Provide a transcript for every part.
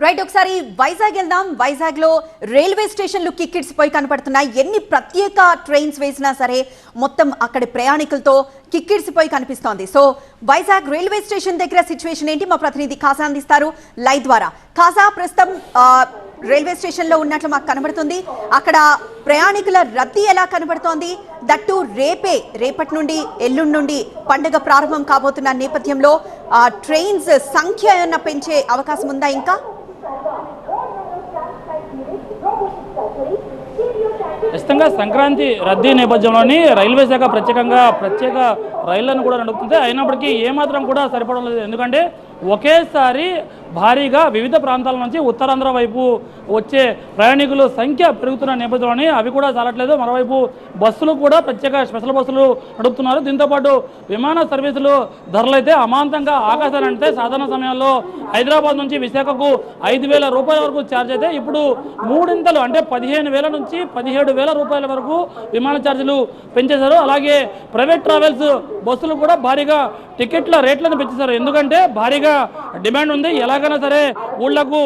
Right ఒకసారి వైజాగ్ వెళ్దాం. వైజాగ్ లో రైల్వే స్టేషన్లు కిక్కిడ్సిపోయి కనపడుతున్నాయి. ఎన్ని ప్రత్యేక ట్రైన్స్ వేసినా సరే మొత్తం అక్కడి ప్రయాణికులతో కిక్కిడ్సిపోయి కనిపిస్తోంది. సో వైజాగ్ రైల్వే స్టేషన్ దగ్గర సిచ్యువేషన్ ఏంటి మా ప్రతినిధి ఖాజా అందిస్తారు లైవ్ ద్వారా. ఖాజా, ప్రస్తుతం రైల్వే స్టేషన్ లో ఉన్నట్లు మాకు కనబడుతుంది. అక్కడ ప్రయాణికుల రద్దీ ఎలా కనబడుతోంది? దట్టు రేపటి నుండి ఎల్లుండి నుండి పండుగ ప్రారంభం కాబోతున్న నేపథ్యంలో ట్రైన్స్ సంఖ్య ఏమన్నా పెంచే అవకాశం ఉందా? ఇంకా ఖచ్చితంగా సంక్రాంతి రద్దీ నేపథ్యంలోని రైల్వే శాఖ ప్రత్యేక రైళ్లను కూడా నడుపుతుంది. అయినప్పటికీ ఏమాత్రం కూడా సరిపడం లేదు. ఎందుకంటే ఒకేసారి భారీగా వివిధ ప్రాంతాల నుంచి ఉత్తరాంధ్ర వైపు వచ్చే ప్రయాణికుల సంఖ్య పెరుగుతున్న నేపథ్యంలోని అవి కూడా చాలట్లేదు. మరోవైపు బస్సులు కూడా స్పెషల్ బస్సులు నడుపుతున్నారు. దీంతోపాటు విమాన సర్వీసులు ధరలు అయితే అమాంతంగా ఆకాశాన్ని అంటే సాధారణ సమయంలో హైదరాబాద్ నుంచి విశాఖకు 5,000 రూపాయల వరకు ఛార్జ్ అయితే ఇప్పుడు మూడింతలు అంటే 15,000 నుంచి 17,000 రూపాయల వరకు విమాన ఛార్జీలు పెంచేశారు. అలాగే ప్రైవేట్ ట్రావెల్స్ బస్సులు కూడా భారీగా టికెట్ల రేట్లను పెంచేశారు. ఎందుకంటే భారీగా డిమాండ్ ఉంది. ఎలాగైనా సరే ఊళ్ళకు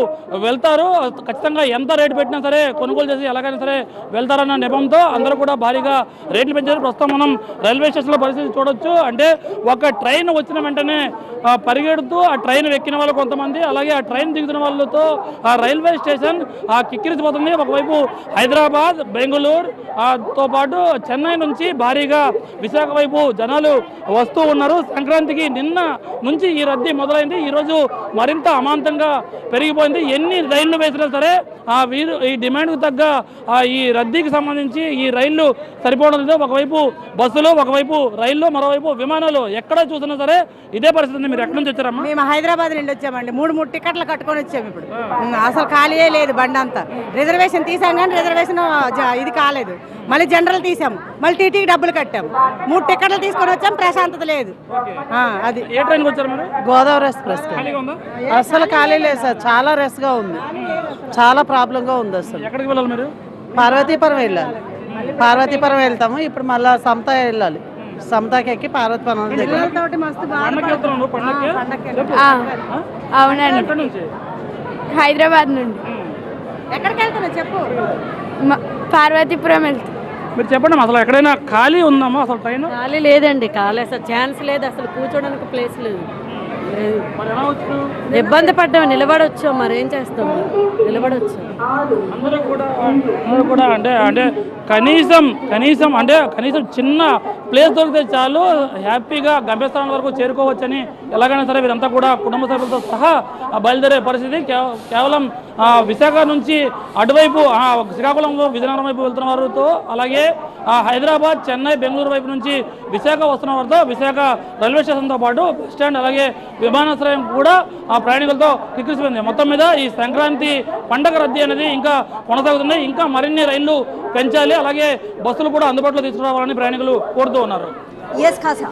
వెళ్తారు, ఖచ్చితంగా ఎంత రేటు పెట్టినా సరే కొనుగోలు చేసి ఎలాగైనా సరే వెళ్తారన్న నెపంతో అందరూ కూడా భారీగా రేట్లు పెంచారు. ప్రస్తుతం మనం రైల్వే స్టేషన్లో పరిస్థితి చూడొచ్చు. అంటే ఒక ట్రైన్ వచ్చిన వెంటనే పరిగెడుతూ ఆ ట్రైన్ ఎక్కిన వాళ్ళు కొంతమంది, అలాగే ఆ ట్రైన్ దిగుతున్న వాళ్ళతో ఆ రైల్వే స్టేషన్ కిక్కిరిసిపోతుంది. ఒకవైపు హైదరాబాద్, బెంగళూరు తో పాటు చెన్నై నుంచి భారీగా విశాఖ వైపు జనాలు వస్తూ ఉన్నారు. సంక్రాంతికి నిన్న నుంచి ఈ రద్దీ మొదలైంది. ఈరోజు మరింత అమాంతంగా పెరిగిపోయింది. ఎన్ని రైళ్లు వేసినా సరే ఈ డిమాండ్కు తగ్గ ఈ రద్దీకి సంబంధించి ఈ రైళ్లు సరిపోవడం లేదు. ఒకవైపు బస్సులు, ఒకవైపు రైళ్లు, మరోవైపు విమానాలు. ఎక్కడ చూసినా సరే ఇదే పరిస్థితి. మీరు ఎక్కడి నుంచి వచ్చారమ్మా? మేము హైదరాబాద్ నుండి వచ్చామండి. మూడు టికెట్లు కట్టుకొని వచ్చాము. ఇప్పుడు అసలు ఖాళీయే లేదు బండి అంతా. రిజర్వేషన్ తీసాం కానీ రిజర్వేషన్ ఇది కాలేదు. మళ్ళీ జనరల్ తీసాము, మళ్ళీ టీటీకి డబ్బులు కట్టాము. 3 టికెట్లు తీసుకొని వచ్చాము, ప్రశాంతత లేదు. అది ఏ ట్రైన్కి వచ్చారు మీరు? గోదావరి ఎక్స్ప్రెస్. అసలు ఖాళీ లేదు సార్, చాలా రష్ గా ఉంది, చాలా ప్రాబ్లంగా ఉంది. అసలు ఎక్కడికి వెళ్ళాలి మీరు? పార్వతీపురం వెళ్ళాలి. పార్వతీపురం వెళ్తాము. ఇప్పుడు మళ్ళీ సమత వెళ్ళాలి. సమతాకి ఎక్కి పార్వతీపురం అవునండి. హైదరాబాద్ నుండి. ఎక్కడికి వెళ్తున్నావు చెప్పు? పార్వతీపురం వెళ్తాం. మీరు చెప్పండి, అసలు ఎక్కడైనా ఖాళీ ఉందామా? అసలు ట్రైన్ ఖాళీ లేదండి. ఖాళీ అసలు ఛాన్స్ లేదు. అసలు కూర్చోడానికి ప్లేస్ లేదు. ఇబ్బంది పడ్డాం, నిలబడొచ్చాం. మరి ఏం చేస్తాం, నిలబడొచ్చు. అందరూ కూడా అంటే కనీసం చిన్న ప్లేస్ దొరికితే చాలు, హ్యాపీగా గమ్యస్థానం వరకు చేరుకోవచ్చని ఎలాగైనా సరే వీరంతా కూడా కుటుంబ సభ్యులతో సహా బయలుదేరే పరిస్థితి. కేవలం విశాఖ నుంచి అటువైపు శ్రీకాకుళంలో విజయనగరం వైపు వెళ్తున్న వారితో, అలాగే హైదరాబాద్, చెన్నై, బెంగళూరు వైపు నుంచి విశాఖ వస్తున్న వారితో విశాఖ రైల్వే స్టేషన్తో పాటు బస్ స్టాండ్, అలాగే విమానాశ్రయం కూడా ఆ ప్రయాణికులతో కిక్కిరిసిపోయింది. మొత్తం మీద ఈ సంక్రాంతి పండగ రద్దీ అనేది ఇంకా కొనసాగుతుంది. ఇంకా మరిన్ని రైళ్లు పెంచాలి, అలాగే బస్సులు కూడా అందుబాటులో తీసుకురావాలని ప్రయాణికులు కోరుతూ ఉన్నారు. ఎస్ ఖాజా.